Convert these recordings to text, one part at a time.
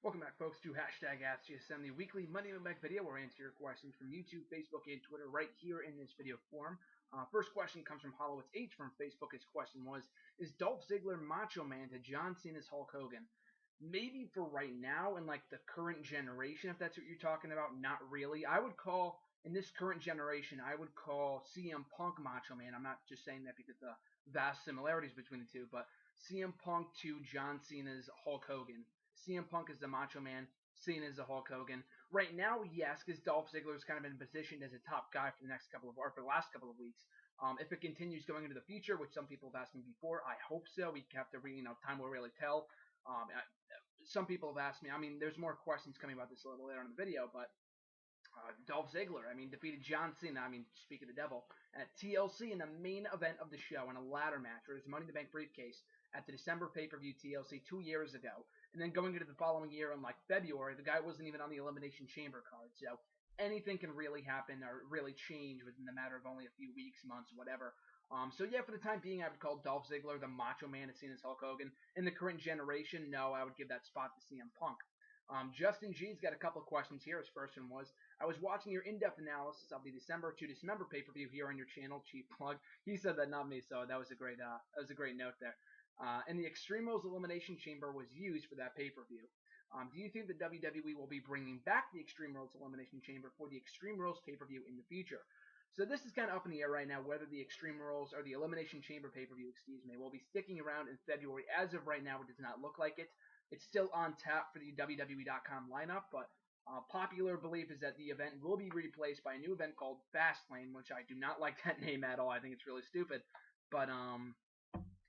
Welcome back, folks, to Hashtag AskGSM, the weekly Money in the Bank video where I answer your questions from YouTube, Facebook, and Twitter right here in this video form. First question comes from Hollowitz H from Facebook. His question was, is Dolph Ziggler Macho Man to John Cena's Hulk Hogan? Maybe for right now, in like the current generation, if that's what you're talking about, not really. I would call, in this current generation, I would call CM Punk Macho Man. I'm not just saying that because of the vast similarities between the two, but CM Punk to John Cena's Hulk Hogan. CM Punk is the Macho Man, Cena is the Hulk Hogan. Right now, yes, because Dolph Ziggler's kind of been positioned as a top guy for the last couple of weeks. If it continues going into the future, which some people have asked me before, I hope so. We have to, time will really tell. Some people have asked me. There's more questions coming about this a little later in the video, but Dolph Ziggler, defeated John Cena. Speak of the devil, at TLC in the main event of the show in a ladder match for his Money in the Bank briefcase at the December pay-per-view TLC 2 years ago. And then going into the following year in like February, the guy wasn't even on the Elimination Chamber card. So anything can really happen or really change within the matter of only a few weeks, months, whatever. So yeah, for the time being, I would call Dolph Ziggler the Macho Man as seen as Hulk Hogan. In the current generation, no, I would give that spot to CM Punk. Justin G's got a couple of questions here. His first one was, I was watching your in-depth analysis of the December to Dismember pay-per-view here on your channel, cheap plug. He said that, not me, so that was a great note there. And the Extreme Rules Elimination Chamber was used for that pay-per-view. Do you think the WWE will be bringing back the Extreme Rules Elimination Chamber for the Extreme Rules pay-per-view in the future? So this is kind of up in the air right now, whether the Extreme Rules or the Elimination Chamber pay-per-view, will be sticking around in February. As of right now, it does not look like it. It's still on tap for the WWE.com lineup, but popular belief is that the event will be replaced by a new event called Fastlane, which I do not like that name at all. I think it's really stupid. But I'm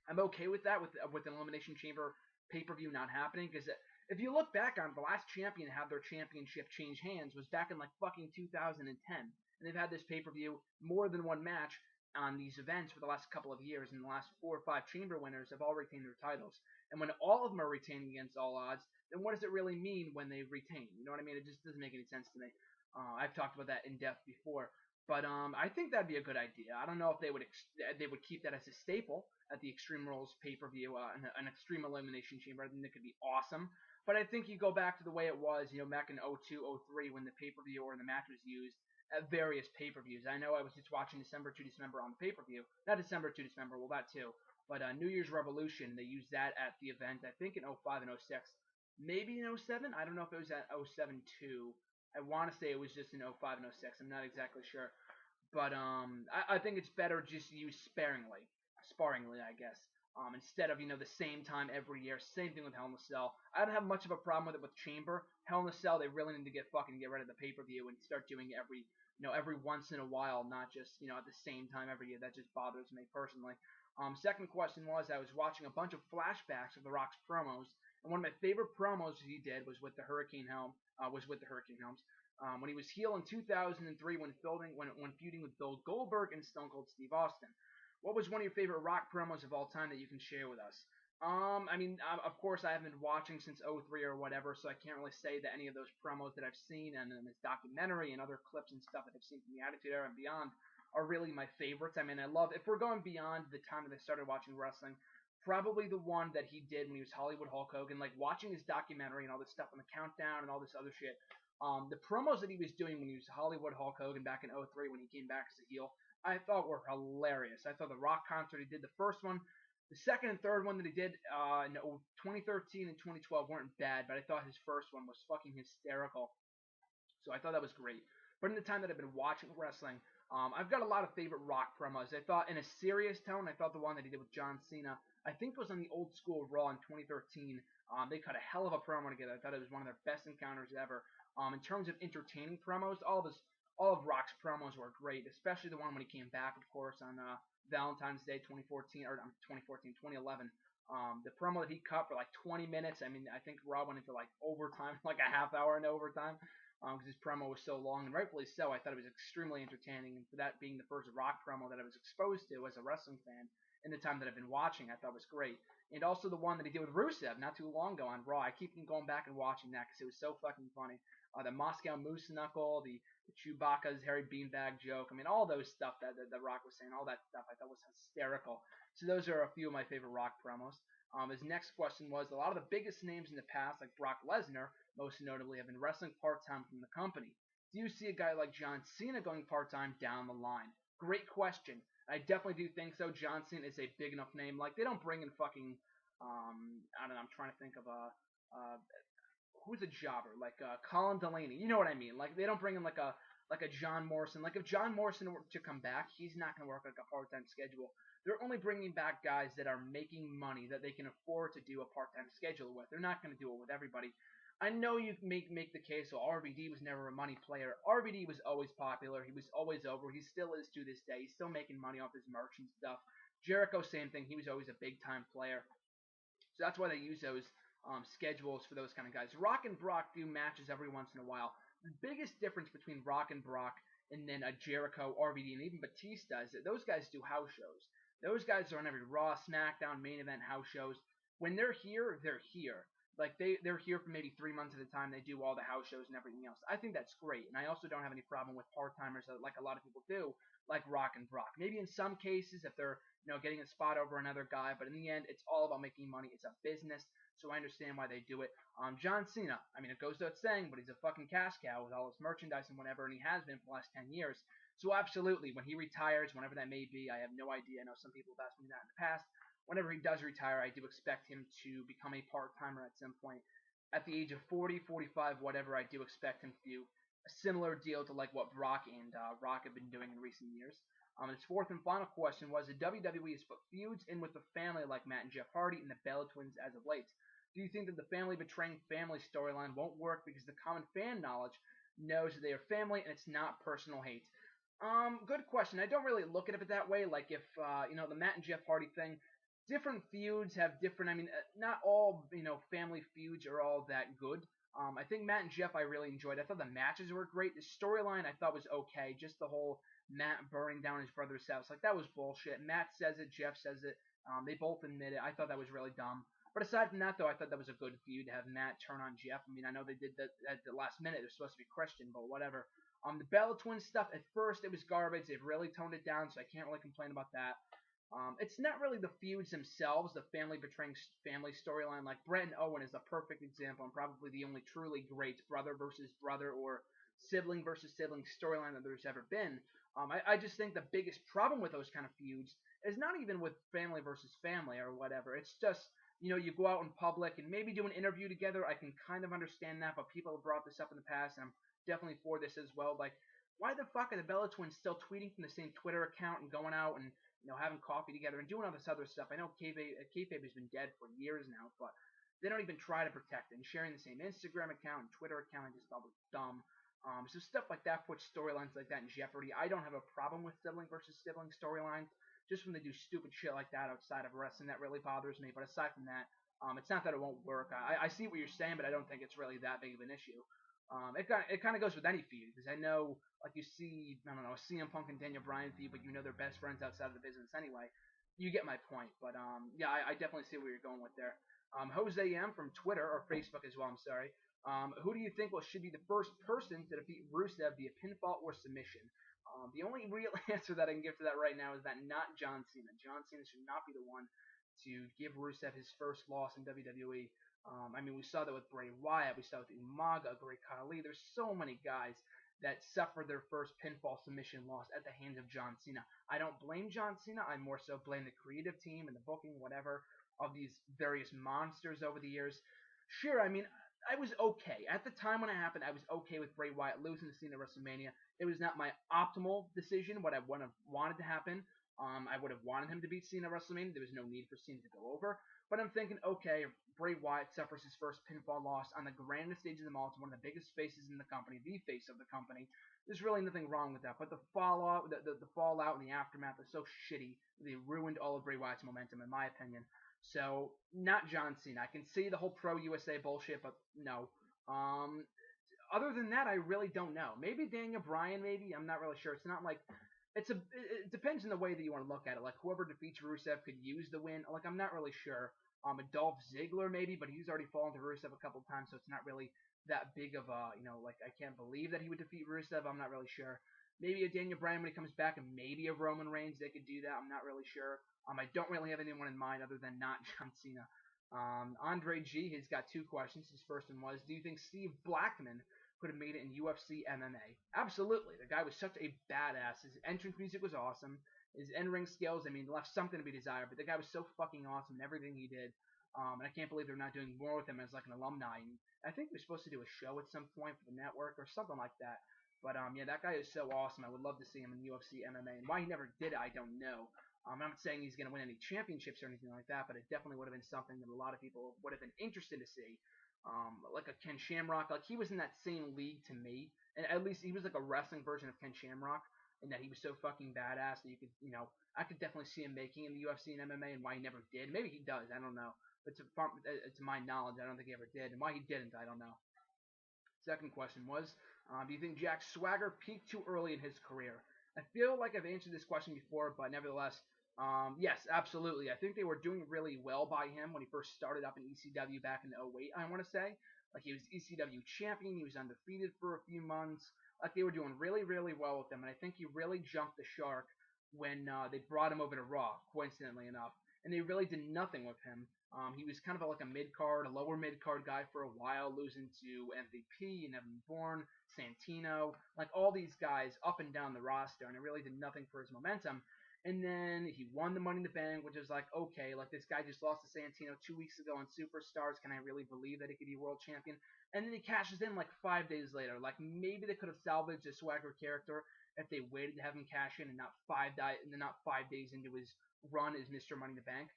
okay with that, with an Elimination Chamber pay-per-view not happening, because if you look back on the last champion to have their championship change hands was back in like fucking 2010, and they've had this pay-per-view more than one match on these events for the last couple of years, and the last 4 or 5 chamber winners have all retained their titles. And when all of them are retaining against all odds, then what does it really mean when they retain? You know what I mean? It just doesn't make any sense to me. I've talked about that in depth before. But I think that'd be a good idea. I don't know if they would keep that as a staple at the Extreme Rules pay-per-view, an Extreme Elimination Chamber. I think that could be awesome. But I think you go back to the way it was, back in 02, 03 when the pay-per-view or the match was used at various pay-per-views. I know I was just watching December to December on the pay-per-view. Not December to December, well, that too. But New Year's Revolution, they used that at the event, I think in 05 and 06. Maybe in 07? I don't know if it was at 07 too. I want to say it was just in 05 and 06. I'm not exactly sure. But I think it's better just used sparingly, I guess. Instead of, the same time every year. Same thing with Hell in a Cell. I don't have much of a problem with it with Chamber. Hell in a Cell, they really need to get rid of the pay-per-view and start doing it every once in a while, not just, at the same time every year. That just bothers me personally. Second question was, I was watching a bunch of flashbacks of The Rock's promos, and one of my favorite promos he did was with the Hurricane Helms. When he was heel in 2003 when feuding with Bill Goldberg and Stone Cold Steve Austin. What was one of your favorite Rock promos of all time that you can share with us? Of course, I haven't been watching since 03 or whatever, so I can't really say that any of those promos that I've seen and in this documentary and other clips and stuff that I've seen from the Attitude Era and beyond are really my favorites. I love, if we're going beyond the time that I started watching wrestling, probably the one that he did when he was Hollywood Hulk Hogan, like watching his documentary and all this stuff on the Countdown and all this other shit. The promos that he was doing when he was Hollywood Hulk Hogan back in 03 when he came back as a heel, I thought were hilarious. I thought the Rock concert he did, the first one, the second and third one that he did in 2013 and 2012 weren't bad, but I thought his first one was fucking hysterical. So I thought that was great. But in the time that I've been watching wrestling, I've got a lot of favorite Rock promos. I thought in a serious tone, I thought the one that he did with John Cena, I think was on the Old School Raw in 2013. They cut a hell of a promo together. I thought it was one of their best encounters ever. In terms of entertaining promos, all of Rock's promos were great, especially the one when he came back, of course, on Valentine's Day 2011. The promo that he cut for like 20 minutes. I think Raw went into like overtime, like a half hour into overtime, because his promo was so long, and rightfully so. I thought it was extremely entertaining, and for that being the first Rock promo that I was exposed to as a wrestling fan in the time that I've been watching, I thought was great. And also the one that he did with Rusev not too long ago on Raw. I keep going back and watching that because it was so fucking funny. The Moscow Moose Knuckle, the Chewbacca's Harry Beanbag joke. All those stuff that The Rock was saying, all that stuff I thought was hysterical. So those are a few of my favorite Rock promos. His next question was, a lot of the biggest names in the past, like Brock Lesnar, most notably, have been wrestling part-time from the company. Do you see a guy like John Cena going part-time down the line? Great question. I definitely do think so. John Cena is a big enough name. Like, they don't bring in fucking, I don't know, I'm trying to think of who's a jobber? Like, Colin Delaney. You know what I mean? Like, they don't bring in like a John Morrison. Like, if John Morrison were to come back, he's not going to work like a part-time schedule. They're only bringing back guys that are making money that they can afford to do a part-time schedule with. They're not going to do it with everybody. I know you make the case, well, RVD was never a money player. RVD was always popular. He was always over. He still is to this day. He's still making money off his merch and stuff. Jericho, same thing. He was always a big-time player. So that's why they use those schedules for those kind of guys. Rock and Brock do matches every once in a while. The biggest difference between Rock and Brock and then a Jericho, RVD, and even Batista is that those guys do house shows. Those guys are on every Raw, SmackDown, main event house shows. When they're here, they're here. Like, they're here for maybe 3 months at a time. They do all the house shows and everything else. I think that's great. And I also don't have any problem with part-timers like a lot of people do, like Rock and Brock. Maybe in some cases if they're, getting a spot over another guy. But in the end, it's all about making money. It's a business. So I understand why they do it. John Cena, I mean, it goes without saying, but he's a fucking cash cow with all his merchandise and whatever, and he has been for the last 10 years. So absolutely, when he retires, whenever that may be, I have no idea. I know some people have asked me that in the past. Whenever he does retire, I do expect him to become a part-timer at some point. At the age of 40, 45, whatever, I do expect him to do a similar deal to like what Brock and Rock have been doing in recent years. His fourth and final question was, the WWE has put feuds in with the family like Matt and Jeff Hardy and the Bella Twins as of late. Do you think that the family betraying family storyline won't work because the common fan knowledge knows that they are family and it's not personal hate? Good question. I don't really look at it that way. Like if, the Matt and Jeff Hardy thing, different feuds have different, not all, family feuds are all that good. I think Matt and Jeff I really enjoyed. I thought the matches were great. The storyline I thought was okay. Just the whole Matt burning down his brother's house. Like, that was bullshit. Matt says it. Jeff says it. They both admit it. I thought that was really dumb. But aside from that, though, I thought that was a good feud to have Matt turn on Jeff. I mean, I know they did that at the last minute. They're supposed to be Christian, but whatever. The Bella Twins stuff, at first it was garbage. They've really toned it down, so I can't really complain about that. It's not really the feuds themselves, the family betraying family storyline. Like, Brett and Owen is a perfect example and probably the only truly great brother versus brother or sibling versus sibling storyline that there's ever been. I just think the biggest problem with those kind of feuds is not even with family versus family or whatever. It's just, you go out in public and maybe do an interview together. I can kind of understand that, but people have brought this up in the past, and I'm definitely for this as well. Like, why the fuck are the Bella Twins still tweeting from the same Twitter account and going out and having coffee together and doing all this other stuff? I know kayfabe has been dead for years now, but they don't even try to protect it. And sharing the same Instagram account and Twitter account, I just thought was dumb. So stuff like that puts storylines like that in jeopardy. I don't have a problem with sibling versus sibling storylines. Just when they do stupid shit like that outside of wrestling, that really bothers me. But aside from that, it's not that it won't work. I see what you're saying, but I don't think it's really that big of an issue. It kind of goes with any feud, because I know, like, you see, I don't know, a CM Punk and Daniel Bryan feud, but they're best friends outside of the business anyway. You get my point. But yeah, I definitely see where you're going with there. Jose M from Twitter or Facebook as well. I'm sorry. Who do you think should be the first person to defeat Rusev via pinfall or submission? The only real answer that I can give to that right now is that not John Cena. John Cena should not be the one to give Rusev his first loss in WWE. We saw that with Bray Wyatt. We saw it with Umaga, Great Khali. There's so many guys that suffered their first pinfall submission loss at the hands of John Cena. I don't blame John Cena. I more so blame the creative team and the booking, whatever, of these various monsters over the years. Sure, I was okay. At the time when it happened, I was okay with Bray Wyatt losing to Cena at WrestleMania. It was not my optimal decision, what I would have wanted to happen. I would have wanted him to beat Cena at WrestleMania. There was no need for Cena to go over. But I'm thinking, okay, Bray Wyatt suffers his first pinfall loss on the grandest stage of them all to one of the biggest faces in the company, the face of the company. There's really nothing wrong with that. But the fallout, the fallout and the aftermath is so shitty. They ruined all of Bray Wyatt's momentum, in my opinion. So, not John Cena. I can see the whole pro-USA bullshit, but no. Other than that, I really don't know. Maybe Daniel Bryan, maybe. I'm not really sure. It's not like... It depends on the way that you want to look at it. Like, whoever defeats Rusev could use the win. Like, I'm not really sure. A Dolph Ziggler, maybe, but he's already fallen to Rusev a couple times, so it's not really that big of a, I can't believe that he would defeat Rusev. I'm not really sure. Maybe a Daniel Bryan when he comes back, and maybe a Roman Reigns. They could do that. I'm not really sure. I don't really have anyone in mind other than not John Cena. Andre G has got two questions. His first one was, do you think Steve Blackman could have made it in UFC MMA? Absolutely. The guy was such a badass. His entrance music was awesome. His in-ring skills, I mean, left something to be desired. But the guy was so fucking awesome in everything he did. And I can't believe they're not doing more with him as like an alumni. And I think they're supposed to do a show at some point for the network or something like that. But yeah, that guy is so awesome. I would love to see him in UFC MMA. And why he never did it, I don't know. I'm not saying he's going to win any championships or anything like that, but it definitely would have been something that a lot of people would have been interested to see. Like a Ken Shamrock, like he was in that same league to me, and at least he was like a wrestling version of Ken Shamrock, in that he was so fucking badass that you could, I could definitely see him making in the UFC and MMA, and why he never did. Maybe he does, I don't know. But to my knowledge, I don't think he ever did, and why he didn't, I don't know. Second question was, do you think Jack Swagger peaked too early in his career? I feel like I've answered this question before, but nevertheless, yes, absolutely. I think they were doing really well by him when he first started up in ECW back in '08, I want to say. Like, he was ECW champion, he was undefeated for a few months. Like, they were doing really, really well with him, and I think he really jumped the shark when they brought him over to Raw, coincidentally enough. And they really did nothing with him. He was kind of like a mid-card, a lower mid-card guy for a while, losing to MVP and Evan Bourne, Santino, like all these guys up and down the roster, and it really did nothing for his momentum. And then he won the Money in the Bank, which is like, okay, like this guy just lost to Santino 2 weeks ago on Superstars. Can I really believe that he could be world champion? And then he cashes in like 5 days later. Like maybe they could have salvaged the Swagger character if they waited to have him cash in and not 5 days into his run as Mr. Money in the Bank.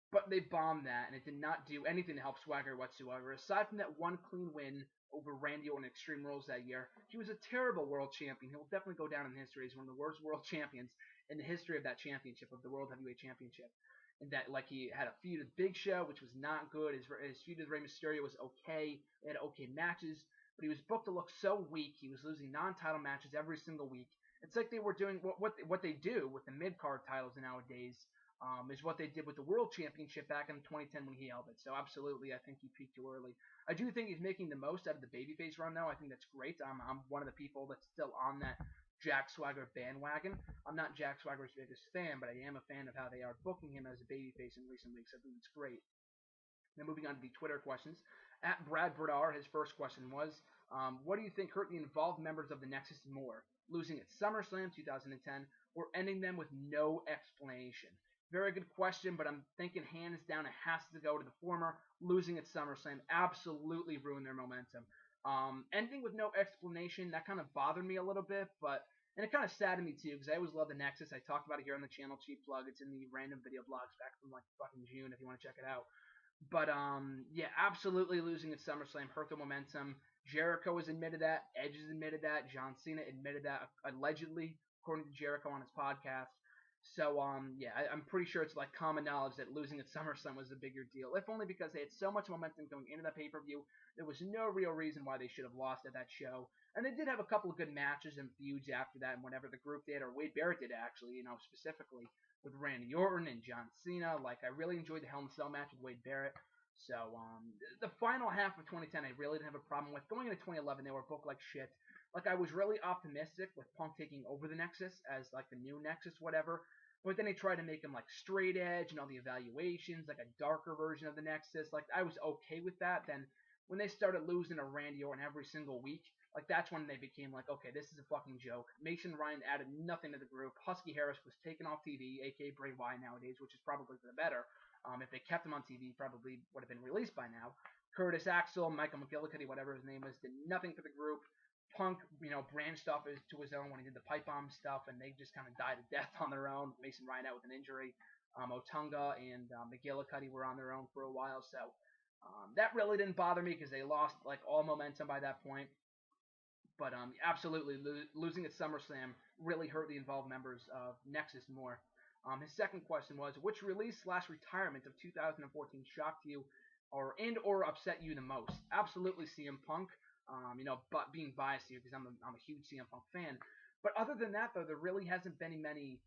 But they bombed that, and it did not do anything to help Swagger whatsoever. Aside from that one clean win over Randy Orton Extreme Rules that year, he was a terrible world champion. He will definitely go down in history as one of the worst world champions in the history of that championship, of the World Heavyweight Championship. And that, like, he had a feud with Big Show, which was not good. His feud with Rey Mysterio was okay. They had okay matches, but he was booked to look so weak. He was losing non-title matches every single week. It's like they were doing what they do with the mid-card titles nowadays, is what they did with the World Championship back in 2010 when he held it. So absolutely, I think he peaked too early. I do think he's making the most out of the babyface run, though. I think that's great. I'm one of the people that's still on that Jack Swagger bandwagon. I'm not Jack Swagger's biggest fan, but I am a fan of how they are booking him as a babyface in recent weeks. I think it's great. Now moving on to the Twitter questions. At Brad Bradar, his first question was, what do you think hurt the involved members of the Nexus more? Losing at SummerSlam 2010 or ending them with no explanation? Very good question, but I'm thinking hands down it has to go to the former. Losing at SummerSlam absolutely ruined their momentum. Ending with no explanation, that kind of bothered me a little bit, and it kind of saddened me too, because I always love the Nexus. I talked about it here on the channel, cheap plug. It's in the random video blogs back from like fucking June if you want to check it out. But yeah, absolutely losing at SummerSlam hurt the momentum. Jericho has admitted that. Edge has admitted that. John Cena admitted that allegedly, according to Jericho on his podcast. So yeah, I'm pretty sure it's like common knowledge that losing at SummerSlam was a bigger deal, if only because they had so much momentum going into the pay-per-view. There was no real reason why they should have lost at that show. And they did have a couple of good matches and feuds after that, and whatever the group did, or Wade Barrett did actually, specifically with Randy Orton and John Cena. Like, I really enjoyed the Hell in a Cell match with Wade Barrett. So, the final half of 2010, I really didn't have a problem with. Going into 2011, they were booked like shit. Like, I was really optimistic with Punk taking over the Nexus as, like, the new Nexus, whatever. But then they tried to make him, like, straight edge and all the evaluations, like a darker version of the Nexus. Like, I was okay with that. Then, when they started losing to Randy Orton every single week, like, that's when they became like, okay, this is a fucking joke. Mason Ryan added nothing to the group. Husky Harris was taken off TV, a.k.a. Bray Wyatt nowadays, which is probably for the better. If they kept him on TV, probably would have been released by now. Curtis Axel, Michael McGillicuddy, whatever his name was, did nothing for the group. Punk, branched off to his own when he did the pipe bomb stuff, and they just kind of died a death on their own. Mason Ryan out with an injury. Otunga and McGillicuddy were on their own for a while, so that really didn't bother me because they lost like all momentum by that point. But absolutely, losing at SummerSlam really hurt the involved members of Nexus more. His second question was, which release/retirement of 2014 shocked you or upset you the most? Absolutely CM Punk. But being biased here because I'm a huge CM Punk fan. But other than that, though, there really hasn't been many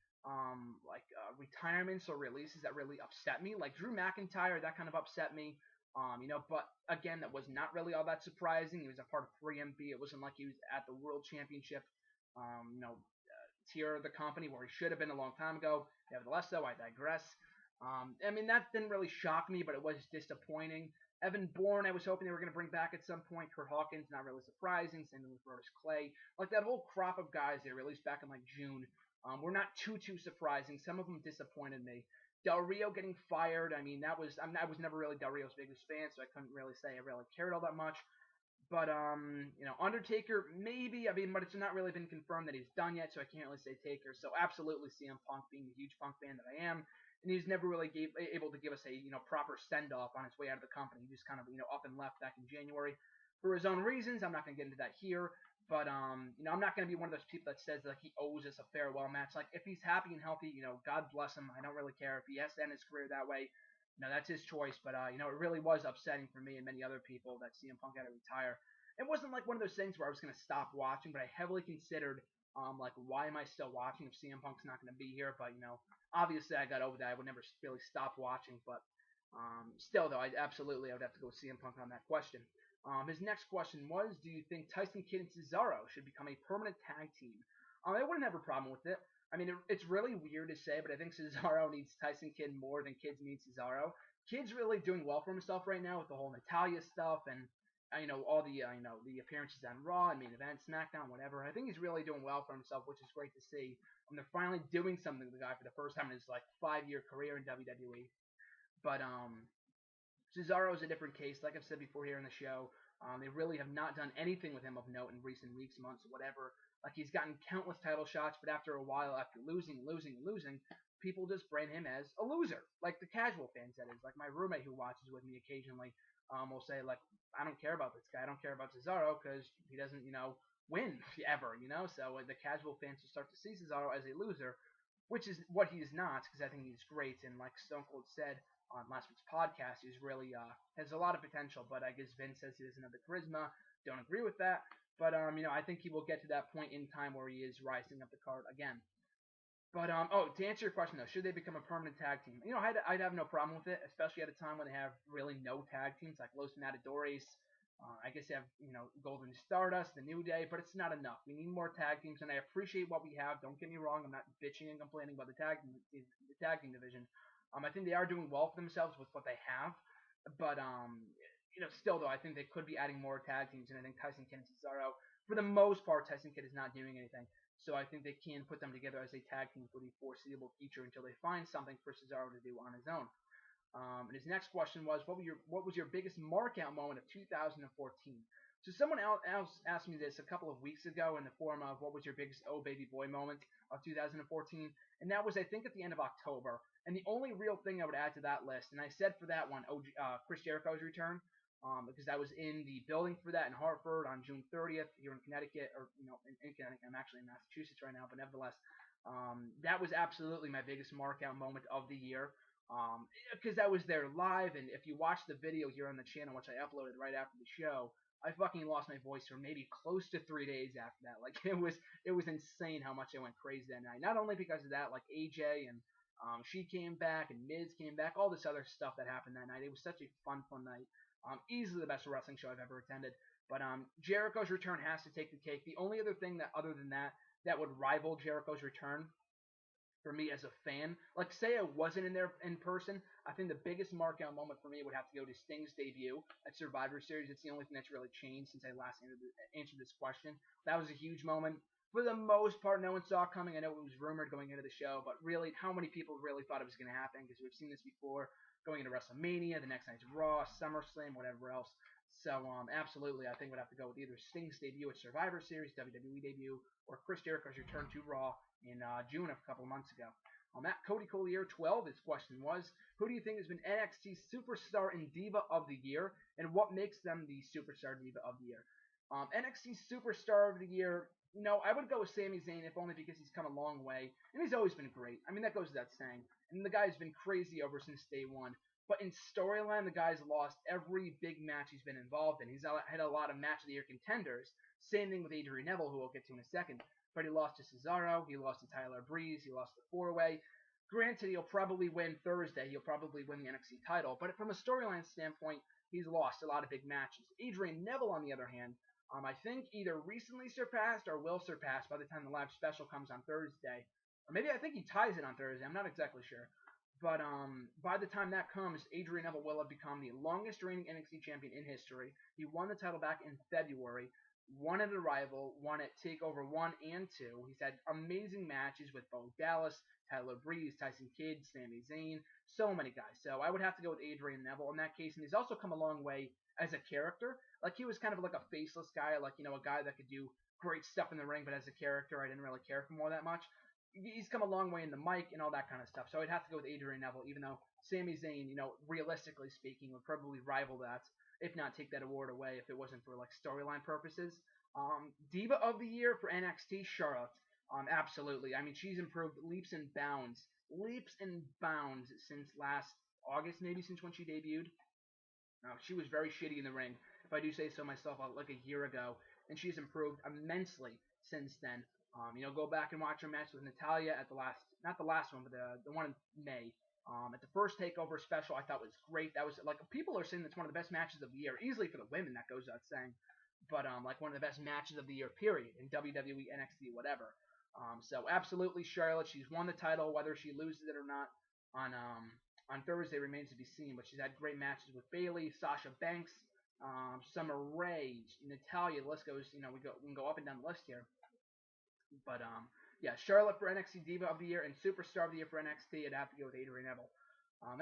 retirements or releases that really upset me. Like Drew McIntyre, that kind of upset me. But again, that was not really all that surprising. He was a part of 3MB. It wasn't like he was at the World Championship tier of the company where he should have been a long time ago. Nevertheless, though, I digress. I mean, that didn't really shock me, but it was disappointing. Evan Bourne, I was hoping they were going to bring back at some point. Kurt Hawkins, not really surprising. Same with Brodus Clay. Like that whole crop of guys they released back in like June were not too surprising. Some of them disappointed me. Del Rio getting fired. I mean, I was never really Del Rio's biggest fan, so I couldn't really say I really cared all that much. But Undertaker maybe. I mean, but it's not really been confirmed that he's done yet, so I can't really say Taker. So absolutely CM Punk, being the huge Punk fan that I am, and he's never really able to give us a proper send off on his way out of the company. He just kind of up and left back in January for his own reasons. I'm not going to get into that here. But I'm not going to be one of those people that says like he owes us a farewell match. Like if he's happy and healthy, God bless him. I don't really care if he has to end his career that way. That's his choice. But it really was upsetting for me and many other people that CM Punk had to retire. It wasn't like one of those things where I was going to stop watching, but I heavily considered like why am I still watching if CM Punk's not going to be here? But obviously I got over that. I would never really stop watching. But still though, I would have to go with CM Punk on that question. His next question was, do you think Tyson Kidd and Cesaro should become a permanent tag team? I wouldn't have a problem with it. I mean, it's really weird to say, but I think Cesaro needs Tyson Kidd more than Kidd needs Cesaro. Kidd's really doing well for himself right now with the whole Natalya stuff and all the the appearances on Raw and main event, SmackDown, whatever. I think he's really doing well for himself, which is great to see. And they're finally doing something to the guy for the first time in his like 5-year career in WWE. But Cesaro is a different case. Like I've said before here in the show, they really have not done anything with him of note in recent weeks, months, whatever. Like he's gotten countless title shots, but after a while, after losing, people just brand him as a loser. Like the casual fans, that is. Like my roommate who watches with me occasionally will say, like, I don't care about this guy. I don't care about Cesaro because he doesn't, win ever, So the casual fans will start to see Cesaro as a loser, which is what he is not, because I think he's great. And like Stone Cold said on last week's podcast, he's really has a lot of potential. But I guess Vince says he doesn't have the charisma. Don't agree with that. But I think he will get to that point in time where he is rising up the card again. But to answer your question though, should they become a permanent tag team? I'd have no problem with it, especially at a time when they have really no tag teams like Los Matadores. I guess they have Golden Stardust, the New Day, but it's not enough. We need more tag teams, and I appreciate what we have. Don't get me wrong; I'm not bitching and complaining about the tag team division. I think they are doing well for themselves with what they have, but still though, I think they could be adding more tag teams, and I think Tyson Kidd and Cesaro, for the most part, Tyson Kidd is not doing anything. So I think they can put them together as a tag team for the foreseeable future until they find something for Cesaro to do on his own. And his next question was, what was your biggest markout moment of 2014? So someone else asked me this a couple of weeks ago in the form of what was your biggest oh baby boy moment of 2014, and that was I think at the end of October. And the only real thing I would add to that list, and I said for that one, Chris Jericho's return. Because I was in the building for that in Hartford on June 30th here in Connecticut, or in Connecticut. I'm actually in Massachusetts right now, but nevertheless, that was absolutely my biggest markout moment of the year. Because I was there live, and if you watch the video here on the channel, which I uploaded right after the show, I fucking lost my voice for maybe close to 3 days after that. Like it was insane how much I went crazy that night. Not only because of that, like AJ and she came back and Miz came back, all this other stuff that happened that night. It was such a fun night. Easily the best wrestling show I've ever attended. But Jericho's return has to take the cake. The only other thing that, other than that would rival Jericho's return for me as a fan, like say I wasn't in there in person, I think the biggest markout moment for me would have to go to Sting's debut at Survivor Series. It's the only thing that's really changed since I last answered this question. That was a huge moment. For the most part, no one saw it coming. I know it was rumored going into the show, but really, how many people really thought it was going to happen? Because we've seen this before. Going into WrestleMania, the next night's Raw, SummerSlam, whatever else. So, absolutely, I think we'd have to go with either Sting's debut at Survivor Series, WWE debut, or Chris Jericho's return to Raw in June of a couple of months ago. At Cody Collier 12, his question was, who do you think has been NXT Superstar and Diva of the Year, and what makes them the Superstar Diva of the Year? NXT Superstar of the Year, I would go with Sami Zayn, if only because he's come a long way, and he's always been great. I mean, that goes without saying. And the guy's been crazy over since day one. But in storyline, the guy's lost every big match he's been involved in. He's had a lot of Match of the Year contenders. Same thing with Adrian Neville, who we'll get to in a second. But he lost to Cesaro. He lost to Tyler Breeze. He lost the 4-Way. Granted, he'll probably win Thursday. He'll probably win the NXT title. But from a storyline standpoint, he's lost a lot of big matches. Adrian Neville, on the other hand, I think either recently surpassed or will surpass by the time the live special comes on Thursday. Or maybe I think he ties it on Thursday. I'm not exactly sure. But by the time that comes, Adrian Neville will have become the longest reigning NXT champion in history. He won the title back in February, won at Arrival, won at TakeOver 1 and 2. He's had amazing matches with Bo Dallas, Tyler Breeze, Tyson Kidd, Sami Zayn, so many guys. So I would have to go with Adrian Neville in that case. And he's also come a long way as a character. Like, he was kind of like a faceless guy, like, you know, a guy that could do great stuff in the ring, but as a character, I didn't really care for him all that much. He's come a long way in the mic and all that kind of stuff. So I'd have to go with Adrian Neville, even though Sami Zayn, you know, realistically speaking, would probably rival that, if not take that award away if it wasn't for, like, storyline purposes. Diva of the Year for NXT, Charlotte. Absolutely. I mean, she's improved leaps and bounds since last August, maybe, since when she debuted. She was very shitty in the ring, if I do say so myself, like a year ago, and she's improved immensely since then. You know, go back and watch her match with Natalya at the last, not the last one, but the one in May. At the first TakeOver special, I thought was great. That was, like, people are saying that's one of the best matches of the year, easily for the women, that goes without saying. But, like, one of the best matches of the year, period, in WWE, NXT, whatever. So absolutely Charlotte. She's won the title, whether she loses it or not on Thursday remains to be seen. But she's had great matches with Bayley, Sasha Banks, Summer Rae, Natalya. The list goes, you know, we can go up and down the list here. But yeah, Charlotte for NXT Diva of the Year and Superstar of the Year for NXT. I'd have to go with Adrian Neville.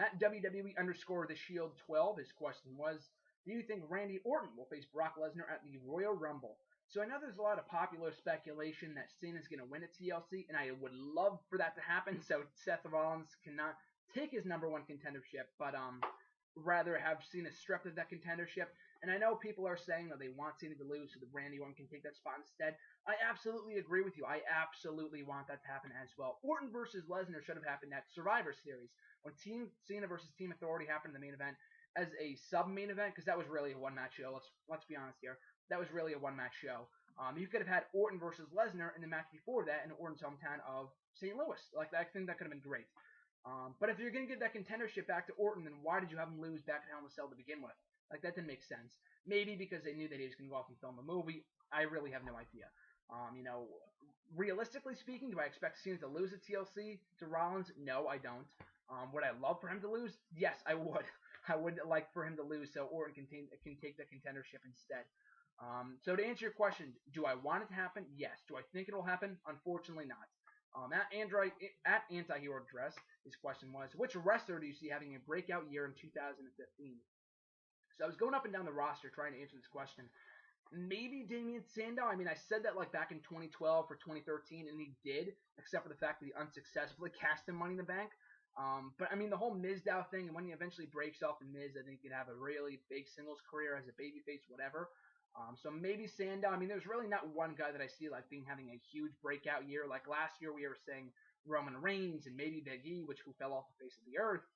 At WWE _The Shield 12, his question was, do you think Randy Orton will face Brock Lesnar at the Royal Rumble? So I know there's a lot of popular speculation that Cena's going to win at TLC, and I would love for that to happen, so Seth Rollins cannot take his #1 contendership, but rather have Cena stripped of that contendership. And I know people are saying that they want Cena to lose so that Randy Orton can take that spot instead. I absolutely agree with you. I absolutely want that to happen as well. Orton versus Lesnar should have happened at Survivor Series, when Team Cena versus Team Authority happened in the main event as a sub-main event, because that was really a one-match show. Let's be honest here. That was really a one-match show. You could have had Orton versus Lesnar in the match before that in Orton's hometown of St. Louis. Like, I think that could have been great. But if you're going to give that contendership back to Orton, then why did you have him lose back at Hell in a Cell to begin with? Like, that didn't make sense. Maybe because they knew that he was going to go off and film a movie. I really have no idea. You know, realistically speaking, do I expect Cena to lose at TLC to Rollins? No, I don't. Would I love for him to lose? Yes, I would. I would like for him to lose so Orton can take the contendership instead. So to answer your question, do I want it to happen? Yes. Do I think it'll happen? Unfortunately not. At Anti-Hero Dress, his question was, which wrestler do you see having a breakout year in 2015? So I was going up and down the roster trying to answer this question. Maybe Damien Sandow. I mean, I said that like back in 2012 or 2013, and he did, except for the fact that he unsuccessfully cast him Money in the Bank. But I mean, the whole Mizdow thing, and when he eventually breaks off the Miz, I think he could have a really big singles career as a babyface, whatever. So maybe Sandow. I mean, there's really not one guy that I see like having a huge breakout year. Like last year, we were saying Roman Reigns and maybe Big E, who fell off the face of the earth.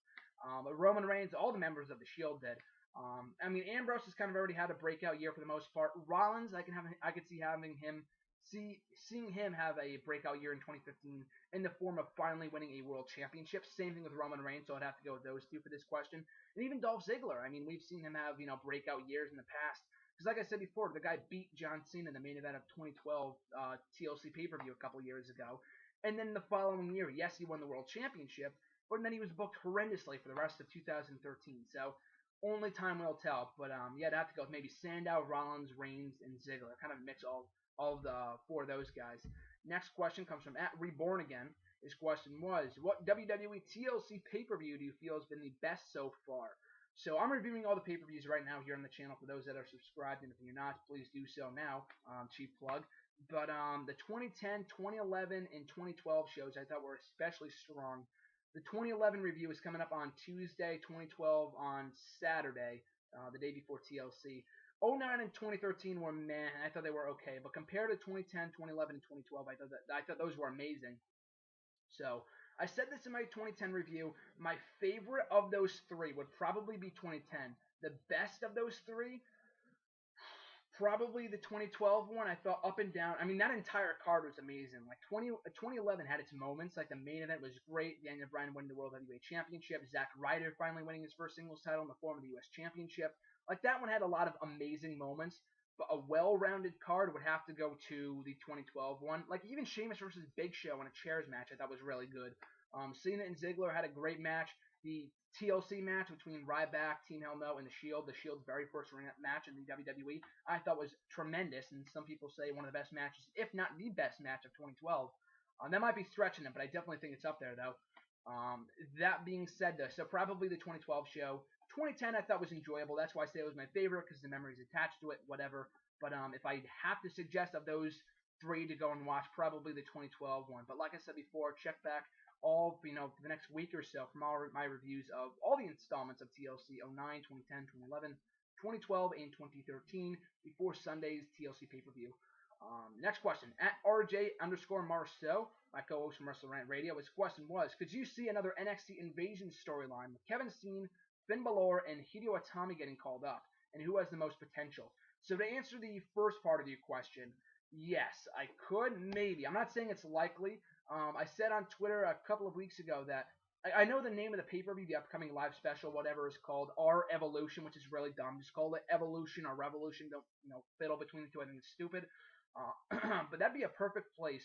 But Roman Reigns, all the members of the Shield did. I mean, Ambrose has kind of already had a breakout year for the most part. Rollins, I could see seeing him have a breakout year in 2015 in the form of finally winning a world championship. Same thing with Roman Reigns, so I'd have to go with those two for this question. And even Dolph Ziggler. I mean, we've seen him have, breakout years in the past. Because like I said before, the guy beat John Cena in the main event of 2012 TLC pay-per-view a couple years ago. And then the following year, yes, he won the world championship, but then he was booked horrendously for the rest of 2013. So only time will tell. But yeah, I'd have to go with maybe Sandow, Rollins, Reigns, and Ziggler. Kind of mix all of the four of those guys. Next question comes from @Reborn Again. His question was, what WWE TLC pay-per-view do you feel has been the best so far? So I'm reviewing all the pay-per-views right now here on the channel for those that are subscribed, and if you're not, please do so now. Cheap plug. But the 2010, 2011, and 2012 shows I thought were especially strong. The 2011 review is coming up on Tuesday, 2012 on Saturday, the day before TLC. 09 and 2013 were meh, and I thought they were okay. But compared to 2010, 2011, and 2012, I thought those were amazing. So I said this in my 2010 review. My favorite of those three would probably be 2010. The best of those three, probably the 2012 one. I thought up and down. I mean, that entire card was amazing. Like 2011 had its moments. Like the main event was great. Daniel Bryan winning the World Heavyweight Championship. Zack Ryder finally winning his first singles title in the form of the U.S. Championship. Like that one had a lot of amazing moments, but a well-rounded card would have to go to the 2012 one. Like even Sheamus versus Big Show in a chairs match, I thought was really good. Cena and Ziggler had a great match. The TLC match between Ryback, Team Hell No, and The Shield, the Shield's very first match in the WWE, I thought was tremendous, and some people say one of the best matches, if not the best match of 2012. That might be stretching it, but I definitely think it's up there, though. That being said, though, so probably the 2012 show. 2010 I thought was enjoyable. That's why I say it was my favorite, because the memories attached to it, whatever. But if I have to suggest of those three to go and watch, probably the 2012 one. But like I said before, check back all, for the next week or so from all my reviews of all the installments of TLC 09, 2010, 2011, 2012, and 2013 before Sunday's TLC pay-per-view. Next question. At RJ_Marceau, my co-host from Wrestle Rant Radio, his question was, could you see another NXT Invasion storyline with Kevin Steen, Finn Balor, and Hideo Itami getting called up? And who has the most potential? So to answer the first part of your question, yes, I could, maybe. I'm not saying it's likely. I said on Twitter a couple of weeks ago that I know the name of the pay-per-view, the upcoming live special, whatever is called, R Evolution, which is really dumb. Just call it Evolution or Revolution. Don't, fiddle between the two. I think it's stupid. But that'd be a perfect place.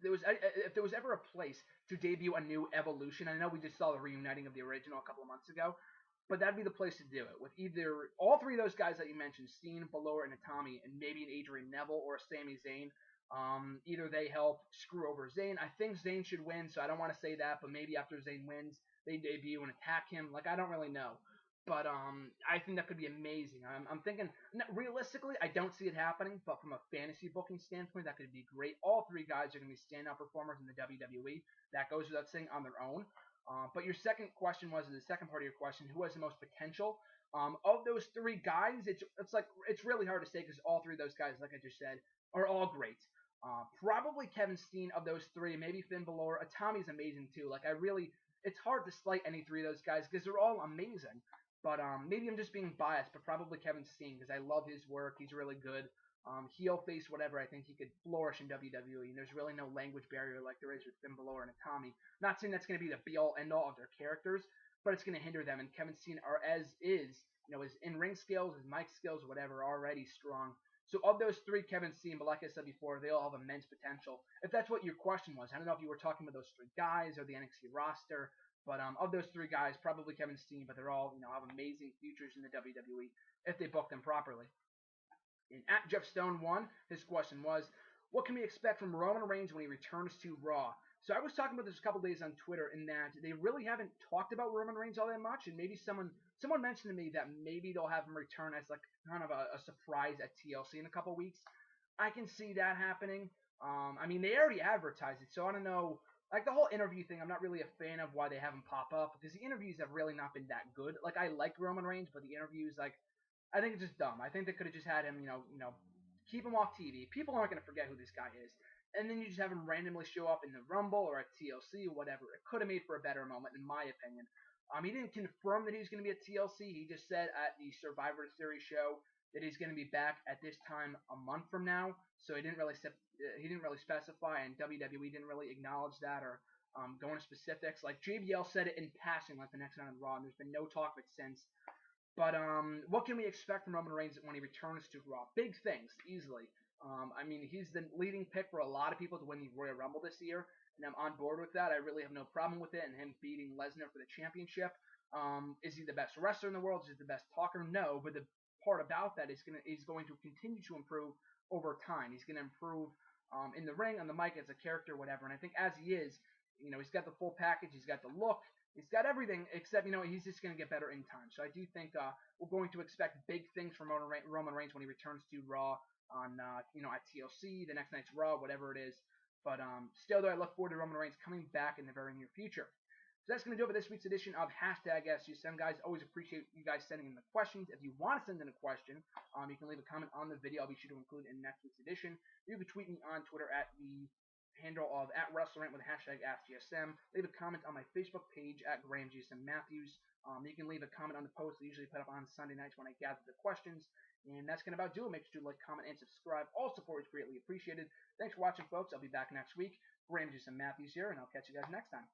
If there was ever a place to debut a new Evolution, I know we just saw the reuniting of the original a couple of months ago, but that'd be the place to do it, with either all three of those guys that you mentioned, Steen, Balor, and Itami, and maybe an Adrian Neville or a Sami Zayn. Either they help screw over Zayn. I think Zayn should win, so I don't want to say that, but maybe after Zayn wins, they debut and attack him. Like, I don't really know. But I think that could be amazing. I'm thinking, realistically, I don't see it happening, but from a fantasy booking standpoint, that could be great. All three guys are going to be standout performers in the WWE. That goes without saying on their own. But your second question was, the second part of your question, who has the most potential? Of those three guys, it's really hard to say, because all three of those guys, like I just said, are all great. Probably Kevin Steen of those three, maybe Finn Balor. Itami's amazing too. It's hard to slight any three of those guys because they're all amazing. But maybe I'm just being biased, but probably Kevin Steen, because I love his work. He's really good. Heel, face, whatever, I think he could flourish in WWE. And there's really no language barrier like there is with Finn Balor and Itami. Not saying that's going to be the be-all, end-all of their characters, but it's going to hinder them. And Kevin Steen his in-ring skills, his mic skills, whatever, are already strong. So of those three, Kevin Steen, but like I said before, they all have immense potential. If that's what your question was, I don't know if you were talking about those three guys or the NXT roster. But of those three guys, probably Kevin Steen, but they're all, have amazing futures in the WWE if they book them properly. And at Jeff Stone 1, his question was, what can we expect from Roman Reigns when he returns to Raw? So I was talking about this a couple days on Twitter, in that they really haven't talked about Roman Reigns all that much, and maybe someone mentioned to me that maybe they'll have him return as like kind of a surprise at TLC in a couple weeks. I can see that happening. They already advertised it, so I don't know. Like, the whole interview thing, I'm not really a fan of why they have him pop up, because the interviews have really not been that good. Like, I like Roman Reigns, but the interviews, I think it's just dumb. I think they could have just had him, keep him off TV. People aren't going to forget who this guy is. And then you just have him randomly show up in the Rumble or at TLC or whatever. It could have made for a better moment, in my opinion. He didn't confirm that he was going to be at TLC. He just said at the Survivor Series show that he's going to be back at this time a month from now. So he didn't really specify, and WWE didn't really acknowledge that or go into specifics. Like, JBL said it in passing, like the next night on Raw, and there's been no talk of it since. But what can we expect from Roman Reigns when he returns to Raw? Big things, easily. He's the leading pick for a lot of people to win the Royal Rumble this year, and I'm on board with that. I really have no problem with it, and him beating Lesnar for the championship. Is he the best wrestler in the world? Is he the best talker? No, but the part about that is he's going to continue to improve over time. He's going to improve in the ring, on the mic, as a character, whatever. And I think as he is, he's got the full package. He's got the look. He's got everything, except, he's just going to get better in time. So I do think we're going to expect big things from Roman Reigns when he returns to Raw on, at TLC, the next night's Raw, whatever it is. But still, though, I look forward to Roman Reigns coming back in the very near future. So that's going to do it for this week's edition of #AskGSM, guys. Always appreciate you guys sending in the questions. If you want to send in a question, you can leave a comment on the video. I'll be sure to include it in next week's edition. You can tweet me on Twitter at the handle of @WrestleRant with #AskGSM. Leave a comment on my Facebook page at GrahamGSMMatthews. You can leave a comment on the post I usually put up on Sunday nights when I gather the questions. And that's going to about do it. Make sure to like, comment, and subscribe. All support is greatly appreciated. Thanks for watching, folks. I'll be back next week. GrahamGSMMatthews here, and I'll catch you guys next time.